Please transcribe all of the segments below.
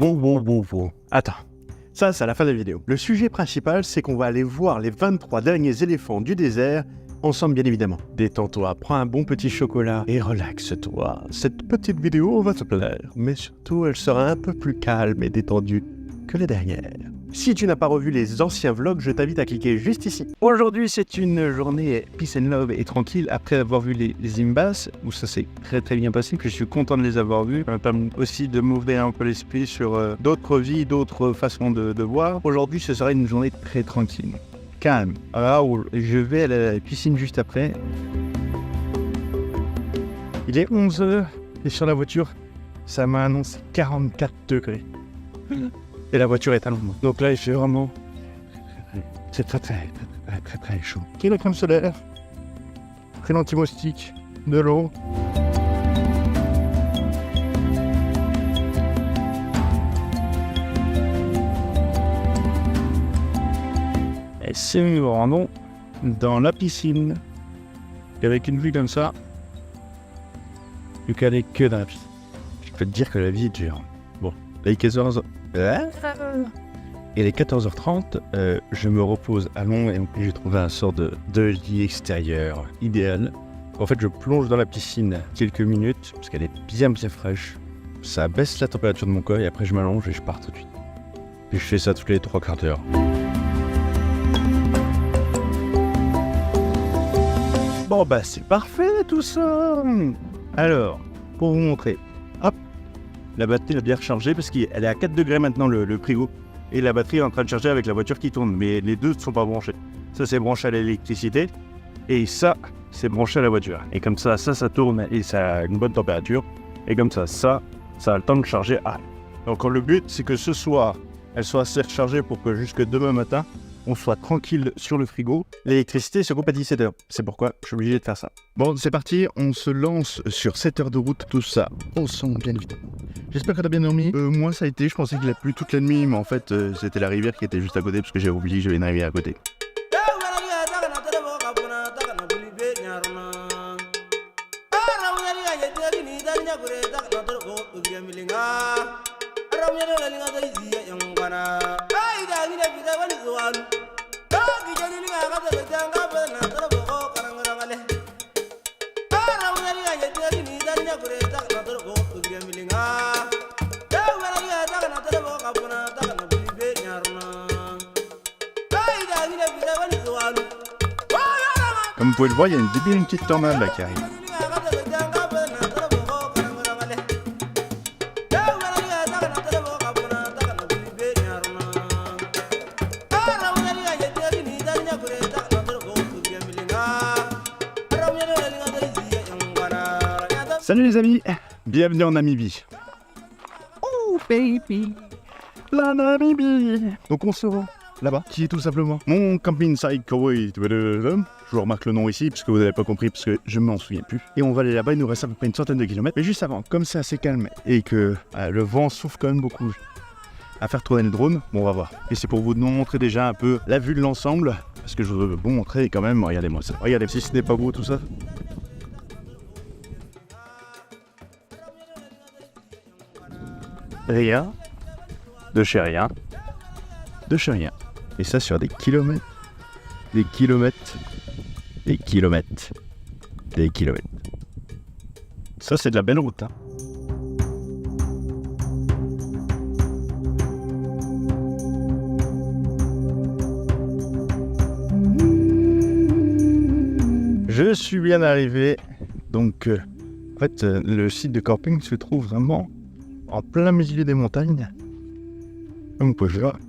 Bon. Attends. Ça, c'est à la fin de la vidéo. Le sujet principal, c'est qu'on va aller voir les 23 derniers éléphants du désert, ensemble bien évidemment. Détends-toi, prends un bon petit chocolat et relaxe-toi. Cette petite vidéo va te plaire, mais surtout, elle sera un peu plus calme et détendue que les dernières. Si tu n'as pas revu les anciens vlogs, je t'invite à cliquer juste ici. Aujourd'hui, c'est une journée peace and love et tranquille après avoir vu les Imbas, où ça s'est très bien passé, que je suis content de les avoir vus. Ça m'a permis aussi de m'ouvrir un peu l'esprit sur d'autres vies, d'autres façons de voir. Aujourd'hui, ce sera une journée très tranquille, calme. Alors, je vais à la piscine juste après. Il est 11h et sur la voiture, ça m'a annoncé 44 degrés. Et la voiture est à l'ombre. Donc là, il fait vraiment très chaud. Et la crème solaire, très l'anti-moustique, de l'eau. Et si nous nous rendons dans la piscine, et avec une vue comme ça, plus qu'elle est que dans la piscine. Je peux te dire que la vie est dure. Bon, là, il est 15h. Et les 14h30, je me repose à long et j'ai trouvé un sort de lit extérieur idéal. En fait, je plonge dans la piscine quelques minutes parce qu'elle est bien fraîche. Ça baisse la température de mon corps et après je m'allonge et je pars tout de suite. Puis je fais ça toutes les 3 quarts d'heure. Bon bah c'est parfait tout ça. Alors, pour vous montrer, hop. La batterie est bien rechargée parce qu'elle est à 4 degrés maintenant le frigo. Et la batterie est en train de charger avec la voiture qui tourne. Mais les deux ne sont pas branchés. Ça c'est branché à l'électricité. Et ça c'est branché à la voiture. Et comme ça tourne et ça a une bonne température. Et comme ça a le temps de charger. Donc le but c'est que ce soir, elle soit assez rechargée pour que jusque demain matin, on soit tranquille sur le frigo. L'électricité se coupe à 17h. C'est pourquoi je suis obligé de faire ça. Bon, c'est parti. On se lance sur 7 heures de route. Tout ça au son, bien évidemment. J'espère que t'as bien dormi. Moi, ça a été. Je pensais qu'il a plu toute la nuit. Mais en fait, c'était la rivière qui était juste à côté. Parce que j'avais oublié que j'avais une rivière à côté. Comme vous pouvez le voir, il y a une petite tornade là qui arrive. Salut les amis, bienvenue en Namibie. Oh baby, la Namibie. Donc on se rend là-bas, qui est tout simplement mon camping site Cowboy. Je vous remarque le nom ici, parce que vous n'avez pas compris, parce que je m'en souviens plus. Et on va aller là-bas, il nous reste à peu près une centaine de kilomètres. Mais juste avant, comme c'est assez calme et que le vent souffle quand même beaucoup à faire tourner le drone, bon on va voir. Et c'est pour vous montrer déjà un peu la vue de l'ensemble, parce que je veux vous montrer quand même, regardez-moi ça. Regardez, si ce n'est pas beau tout ça. Rien de chez rien, de chez rien. Et ça sur des kilomètres, des kilomètres, des kilomètres, des kilomètres. Ça c'est de la belle route, hein. Je suis bien arrivé. Donc en fait le site de camping se trouve vraiment en plein milieu des montagnes. Comme vous pouvez voir,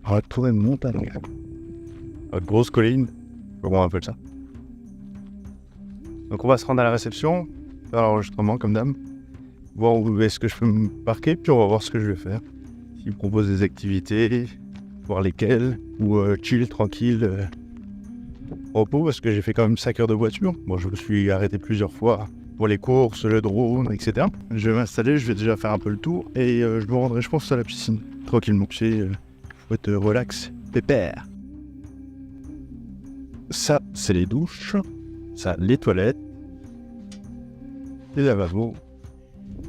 entouré de montagnes. Une grosse colline, comment on appelle ça. Donc on va se rendre à la réception, faire l'enregistrement comme d'hab, voir où est-ce que je peux me parquer, puis on va voir ce que je vais faire. S'ils proposent des activités, voir lesquelles, ou chill, tranquille, repos, parce que j'ai fait quand même 5 heures de voiture. Bon, je me suis arrêté plusieurs fois pour les courses, le drone, etc. Je vais m'installer, je vais déjà faire un peu le tour, et je me rendrai, je pense, à la piscine, tranquillement. Faut être relax, pépère. Ça, c'est les douches. Ça, les toilettes. Les lavabos.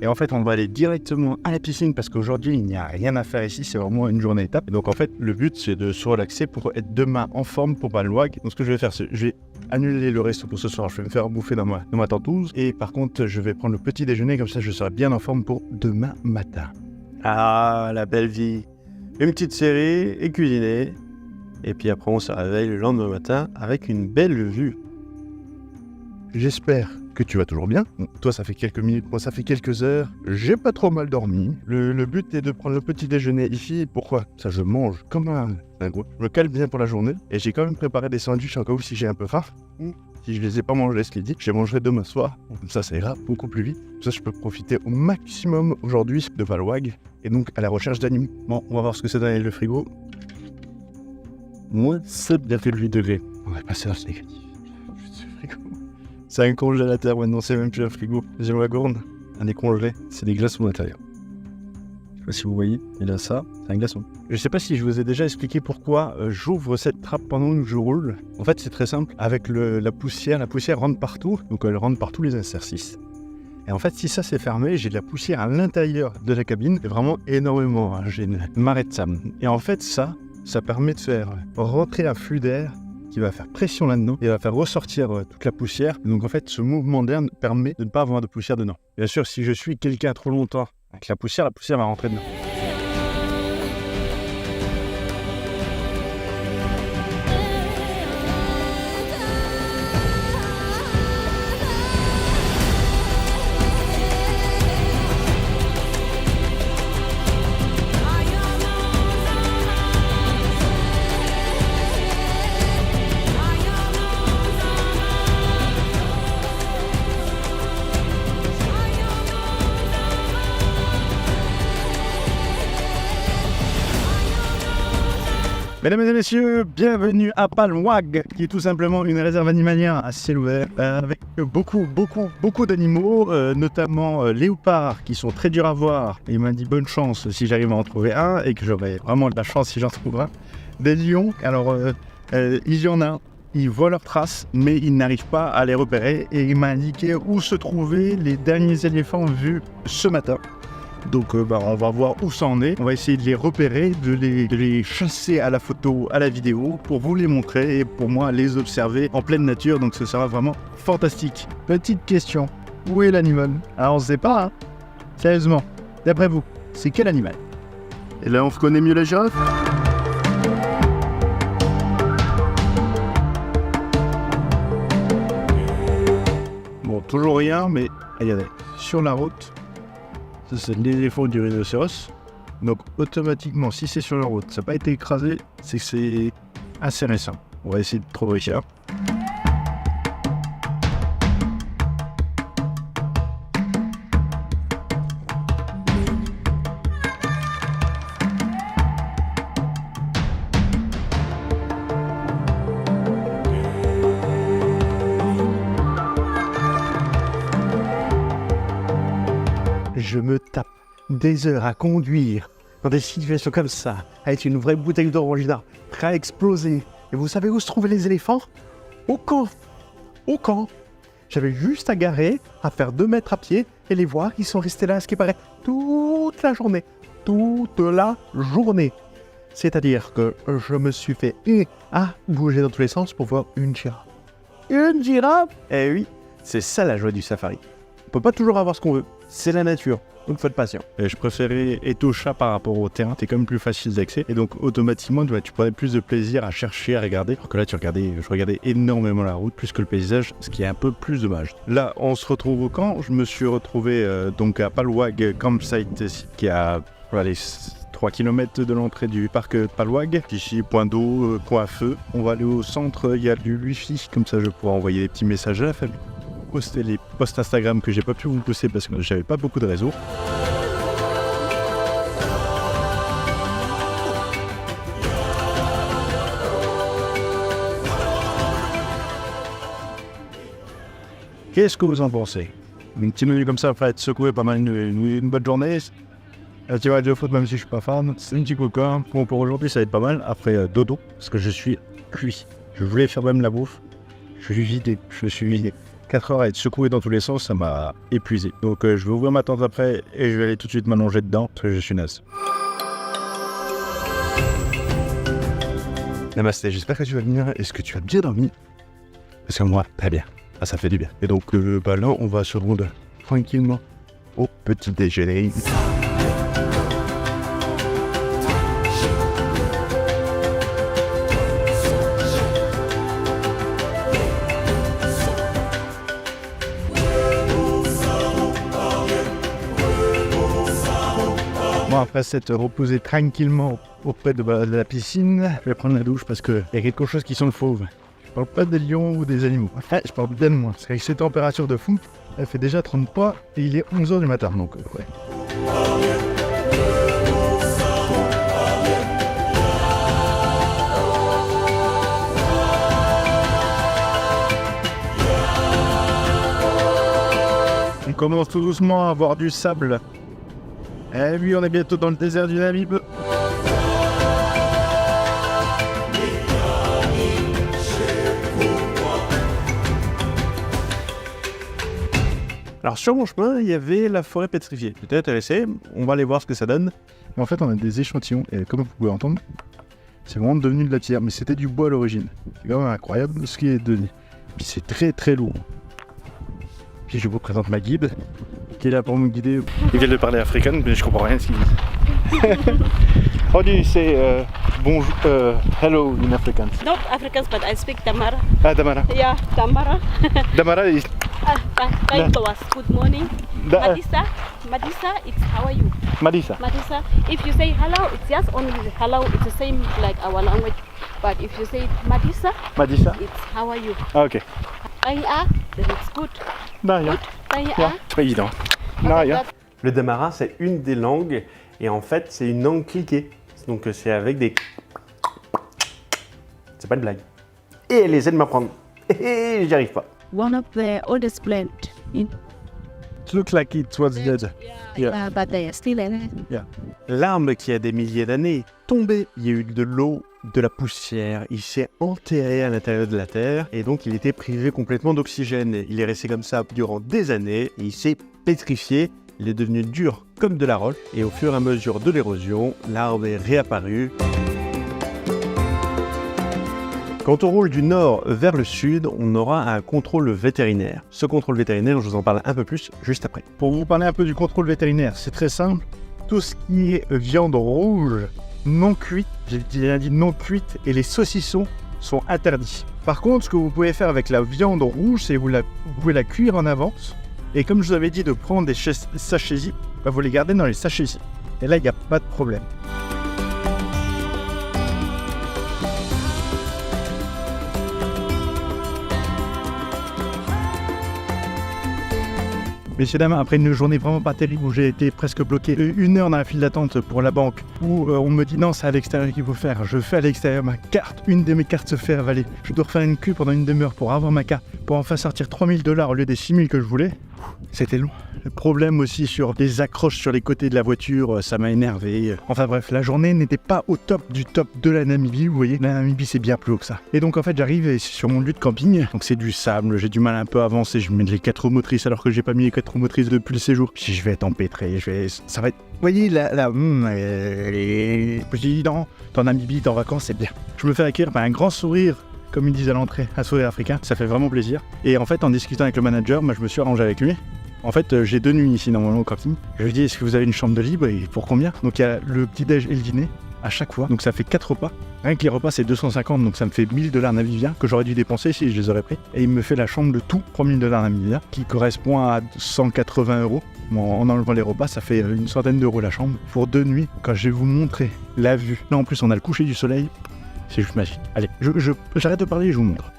Et en fait, on va aller directement à la piscine parce qu'aujourd'hui, il n'y a rien à faire ici. C'est vraiment une journée étape. Et donc, en fait, le but, c'est de se relaxer pour être demain en forme pour Palwag. Donc, ce que je vais faire, c'est je vais annuler le resto pour ce soir. Je vais me faire bouffer dans ma tentouse. Et par contre, je vais prendre le petit déjeuner. Comme ça, je serai bien en forme pour demain matin. Ah, la belle vie. Une petite série et cuisiner. Et puis après, on se réveille le lendemain matin avec une belle vue. J'espère que tu vas toujours bien. Bon, toi, ça fait quelques minutes, moi, ça fait quelques heures. J'ai pas trop mal dormi. Le but est de prendre le petit déjeuner ici. Pourquoi ? Ça, je mange comme un gros. Je me cale bien pour la journée. Et j'ai quand même préparé des sandwichs en cas où si j'ai un peu faim. Si je les ai pas mangés ce midi, je les mangerai demain soir. Comme ça ira beaucoup plus vite. Comme ça, je peux profiter au maximum aujourd'hui de Palwag. Et donc, à la recherche d'anime. Bon, on va voir ce que c'est dans le frigo. Moins 7,8 degrés. On va passer dans le négatif. C'est un congélateur maintenant, c'est même plus un frigo. J'ai ma gourde, un est congelé, c'est des glaçons à l'intérieur. Je sais pas si vous voyez, il a ça, c'est un glaçon. Je sais pas si je vous ai déjà expliqué pourquoi j'ouvre cette trappe pendant que je roule. En fait, c'est très simple. Avec la poussière rentre partout, donc elle rentre par tous les interstices. Et en fait, si ça c'est fermé, j'ai de la poussière à l'intérieur de la cabine, et vraiment énormément. Hein. J'ai une marée de sable. Et en fait, ça permet de faire rentrer un flux d'air qui va faire pression là-dedans et va faire ressortir toute la poussière. Donc en fait, ce mouvement d'air permet de ne pas avoir de poussière dedans. Bien sûr, si je suis quelqu'un trop longtemps avec la poussière va rentrer dedans. Mesdames et messieurs, bienvenue à Palwag, qui est tout simplement une réserve animalière à ciel ouvert, avec beaucoup d'animaux, notamment léopards, qui sont très durs à voir. Et il m'a dit bonne chance si j'arrive à en trouver un, et que j'aurai vraiment de la chance si j'en trouve un. Des lions, alors il y en a, ils voient leurs traces, mais ils n'arrivent pas à les repérer, et il m'a indiqué où se trouvaient les derniers éléphants vus ce matin. Donc on va voir où ça en est, on va essayer de les repérer, de les chasser à la photo, à la vidéo, pour vous les montrer et pour moi les observer en pleine nature, donc ce sera vraiment fantastique. Petite question, où est l'animal ? Alors on ne sait pas, hein. Sérieusement, d'après vous, c'est quel animal ? Et là on reconnaît mieux la girafe ? Bon, toujours rien, mais regardez, sur la route, ça, c'est l'éléphant du rhinocéros. Donc automatiquement, si c'est sur la route, ça n'a pas été écrasé, c'est que c'est assez récent. On va essayer de trouver ça. Je me tape des heures à conduire dans des situations comme ça, avec une vraie bouteille d'orangina, prêt à exploser. Et vous savez où se trouvaient les éléphants ? Au camp. Au camp. J'avais juste à garer, à faire 2 mètres à pied et les voir, ils sont restés là, à ce qui paraît, toute la journée. Toute la journée. C'est-à-dire que je me suis fait bouger dans tous les sens pour voir une girafe. Une girafe ? Eh oui, c'est ça la joie du safari. On peut pas toujours avoir ce qu'on veut, c'est la nature, donc faut être patient. Et je préférais Etosha par rapport au terrain, c'est quand même plus facile d'accès, et donc automatiquement tu prenais plus de plaisir à chercher, à regarder, alors que là je regardais énormément la route, plus que le paysage, ce qui est un peu plus dommage. Là on se retrouve au camp, je me suis retrouvé donc à Palwag Campsite, qui est à 3 km de l'entrée du parc Palwag. Ici, point d'eau, point à feu. On va aller au centre, il y a du wifi, comme ça je pourrai envoyer des petits messages à la famille. Poster les posts Instagram que j'ai pas pu vous poster parce que j'avais pas beaucoup de réseau. Qu'est-ce que vous en pensez ? Une petite menu comme ça, après être secoué pas mal une bonne journée. Un petit match de foot, même si je suis pas fan. C'est un petit coca. Bon, pour aujourd'hui, ça va être pas mal. Après, dodo, parce que je suis cuit. Je voulais faire même la bouffe. Je suis vidé. 4 heures à être secoué dans tous les sens, ça m'a épuisé. Donc je vais ouvrir ma tente après et je vais aller tout de suite m'allonger dedans parce que je suis naze. Namasté, j'espère que tu vas bien. Est-ce que tu as bien dormi? Parce que moi, très bien. Ah, ça fait du bien. Et donc là, on va se rendre tranquillement au petit déjeuner. Bon, après s'être reposé tranquillement auprès de la piscine, je vais prendre la douche parce qu'il y a quelque chose qui sent le fauve. Je parle pas des lions ou des animaux, je parle d'elle moi. Parce qu'avec ces températures de fou, elle fait déjà 33 et il est 11h du matin, donc ouais. On commence tout doucement à avoir du sable. Et oui, on est bientôt dans le désert du Namib. Alors sur mon chemin, il y avait la forêt pétrifiée. J'étais intéressé, on va aller voir ce que ça donne. Et en fait, on a des échantillons, et comme vous pouvez entendre, c'est vraiment devenu de la pierre, mais c'était du bois à l'origine. C'est quand même incroyable ce qui est devenu. Puis c'est très très lourd. Puis je vous présente ma guide, qui est là pour me guider. Il vient de parler africain, mais je comprends rien de ce qu'il dit. How do you say bonjour, hello in Afrikaans? Not Africans, but I speak Damara. Ah, Damara. Yeah, Damara. Damara is... Taitowas, good morning. Madisa, it's how are you? Madisa. Madisa, if you say hello, it's just only hello, it's the same like our language. But if you say Madisa, it's how are you? Ah, ok. Taya, then it's good. Naya. Taya. C'est pas évident. Naya. Le Damara, c'est une des langues, et en fait, c'est une langue cliquée. Donc c'est avec des... C'est pas une blague. Et elle essaie de m'apprendre. Et j'y arrive pas. One of the oldest plant in It looks like it was dead. Yeah. but they are still alive. L'arbre qui a des milliers d'années tombé. Il y a eu de l'eau, de la poussière. Il s'est enterré à l'intérieur de la terre et donc il était privé complètement d'oxygène. Il est resté comme ça durant des années et il s'est pétrifié. Il est devenu dur comme de la roche et au fur et à mesure de l'érosion, l'arbre est réapparu. Quand on roule du nord vers le sud, on aura un contrôle vétérinaire. Ce contrôle vétérinaire, je vous en parle un peu plus juste après. Pour vous parler un peu du contrôle vétérinaire, c'est très simple. Tout ce qui est viande rouge, non cuite, j'ai bien dit non cuite, et les saucissons sont interdits. Par contre, ce que vous pouvez faire avec la viande rouge, c'est que vous pouvez la cuire en avance. Et comme je vous avais dit de prendre des sachets-y, vous les gardez dans les sachets-y. Et là, il n'y a pas de problème. Messieurs, dames, après une journée vraiment pas terrible où j'ai été presque bloqué 1 heure dans la file d'attente pour la banque, où on me dit non, c'est à l'extérieur qu'il faut faire. Je fais à l'extérieur ma carte, une de mes cartes se fait avaler. Je dois refaire une queue pendant une demi-heure pour avoir ma carte, pour enfin sortir 3000 $ au lieu des 6000 que je voulais. C'était long. Le problème aussi sur les accroches sur les côtés de la voiture, ça m'a énervé. Enfin bref, la journée n'était pas au top du top de la Namibie, vous voyez. La Namibie, c'est bien plus haut que ça. Et donc en fait, j'arrive sur mon lieu de camping. Donc c'est du sable, j'ai du mal un peu à avancer. Je mets les 4 roues motrices alors que j'ai pas mis les 4 roues motrices depuis le séjour. Puis je vais être empêtré, ça va être... Vous voyez, les présidents en Namibie, en vacances, c'est bien. Je me fais accueillir par un grand sourire, comme ils disent à l'entrée, un sourire africain. Ça fait vraiment plaisir. Et en fait, en discutant avec le manager, je me suis arrangé avec lui. En fait, j'ai 2 nuits ici normalement au camping. Je lui dis, est-ce que vous avez une chambre de libre et pour combien? Donc il y a le petit-déj et le dîner à chaque fois. Donc ça fait 4 repas. Rien que les repas, c'est 250, donc ça me fait 1000 $ namibiens que j'aurais dû dépenser si je les aurais pris. Et il me fait la chambre de tout, 3000 $ namibiens, qui correspond à 180 €. Bon, en enlevant les repas, ça fait une centaine d'euros la chambre. Pour 2 nuits, quand je vais vous montrer la vue. Là en plus, on a le coucher du soleil. C'est juste magique. Allez, j'arrête de parler et je vous montre.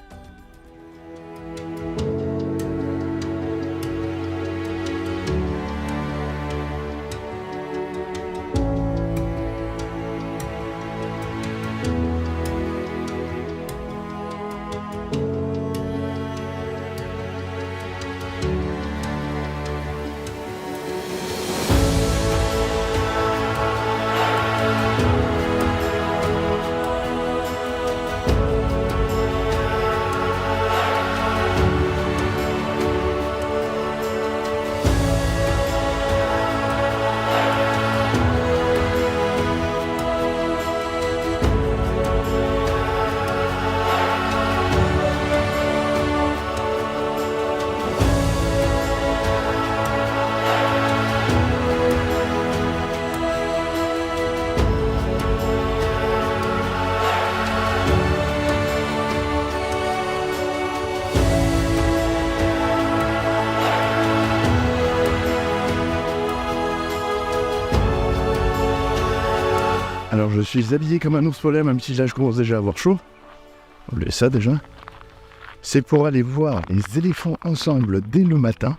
Alors je suis habillé comme un ours polaire, même si là je commence déjà à avoir chaud. On laisse ça déjà. C'est pour aller voir les éléphants ensemble dès le matin.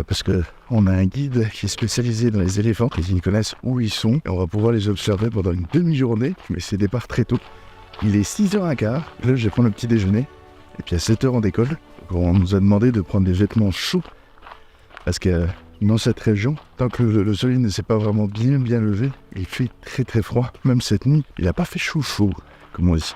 Parce qu'on a un guide qui est spécialisé dans les éléphants, et ils connaissent où ils sont. Et on va pouvoir les observer pendant une demi-journée, mais c'est départ très tôt. Il est 6h15, là je vais prendre le petit déjeuner. Et puis à 7h on décolle. Donc on nous a demandé de prendre des vêtements chauds. Parce que dans cette région, tant que le soleil ne s'est pas vraiment bien levé, il fait très très froid. Même cette nuit, il n'a pas fait chaud, comme on dit.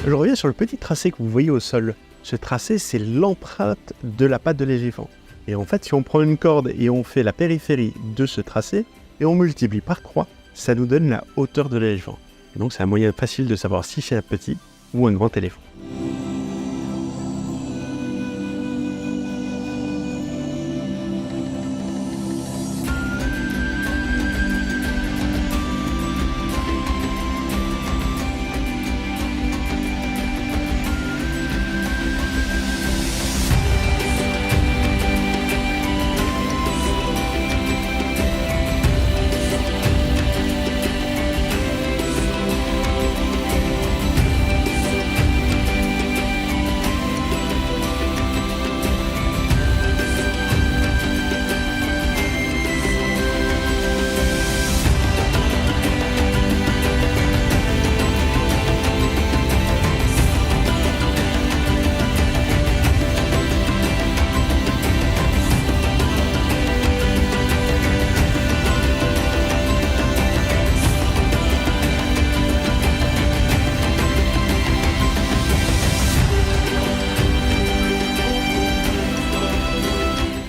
Je reviens sur le petit tracé que vous voyez au sol. Ce tracé, c'est l'empreinte de la patte de l'éléphant. Et en fait, si on prend une corde et on fait la périphérie de ce tracé, et on multiplie par 3, ça nous donne la hauteur de l'éléphant. Et donc c'est un moyen facile de savoir si c'est un petit ou un grand éléphant.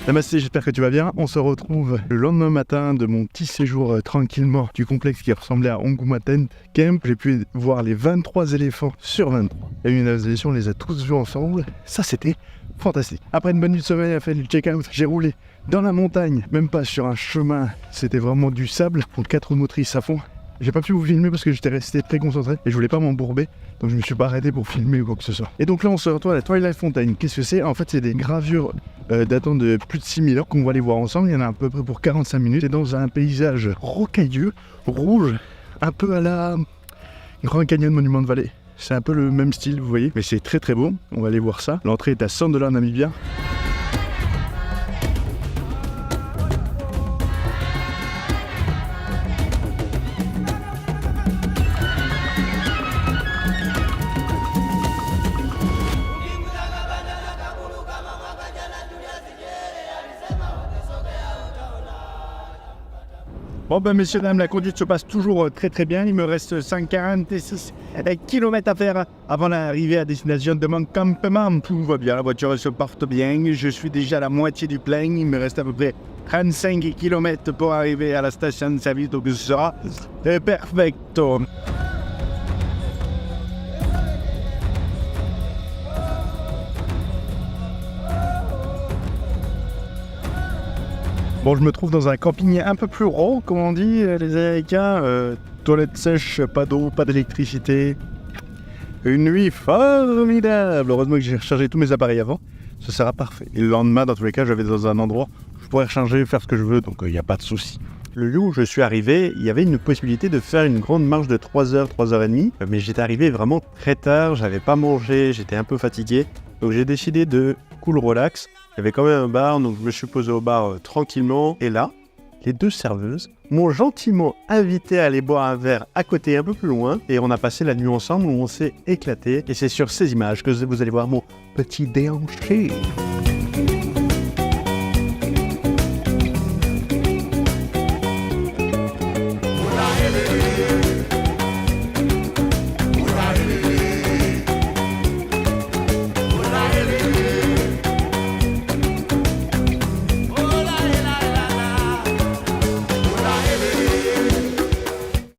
Namasté, j'espère que tu vas bien. On se retrouve le lendemain matin de mon petit séjour tranquillement du complexe qui ressemblait à Ongoumaten Camp. J'ai pu voir les 23 éléphants sur 23. Il y a eu une évaluation, on les a tous vus ensemble. Ça, c'était fantastique. Après une bonne nuit de sommeil, à faire du check-out, j'ai roulé dans la montagne, même pas sur un chemin. C'était vraiment du sable, pour 4 roues motrices à fond. J'ai pas pu vous filmer parce que j'étais resté très concentré et je voulais pas m'embourber, donc je me suis pas arrêté pour filmer ou quoi que ce soit. Et donc là on se retrouve à la Twilight Fountain. Qu'est-ce que c'est? En fait c'est des gravures datant de plus de 6000 ans qu'on va aller voir ensemble. Il y en a à peu près pour 45 minutes. C'est dans un paysage rocailleux, rouge, un peu à la Grand Canyon Monument de Vallée. C'est un peu le même style, vous voyez, mais c'est très très beau. On va aller voir ça. L'entrée est à $100 namibiens. Bon ben messieurs dames, la conduite se passe toujours très très bien. Il me reste 146 km à faire avant l'arrivée à destination de mon campement. Tout va bien, la voiture se porte bien. Je suis déjà à la moitié du plein. Il me reste à peu près 35 km pour arriver à la station de service, donc ce sera perfecto. Bon, je me trouve dans un camping un peu plus raw, comme on dit, les Américains. Toilettes sèches, pas d'eau, pas d'électricité. Une nuit formidable. Heureusement que j'ai rechargé tous mes appareils avant. Ce sera parfait. Et le lendemain, dans tous les cas, je vais dans un endroit où je pourrais recharger, faire ce que je veux, donc il n'y a pas de souci. Le lieu où je suis arrivé, il y avait une possibilité de faire une grande marche de 3 heures, 3h30, mais j'étais arrivé vraiment très tard, j'avais pas mangé, j'étais un peu fatigué, donc j'ai décidé de cool relax. Il y avait quand même un bar, donc je me suis posé au bar tranquillement, et là, les 2 serveuses m'ont gentiment invité à aller boire un verre à côté, un peu plus loin, et on a passé la nuit ensemble où on s'est éclaté, et c'est sur ces images que vous allez voir mon petit déhanché.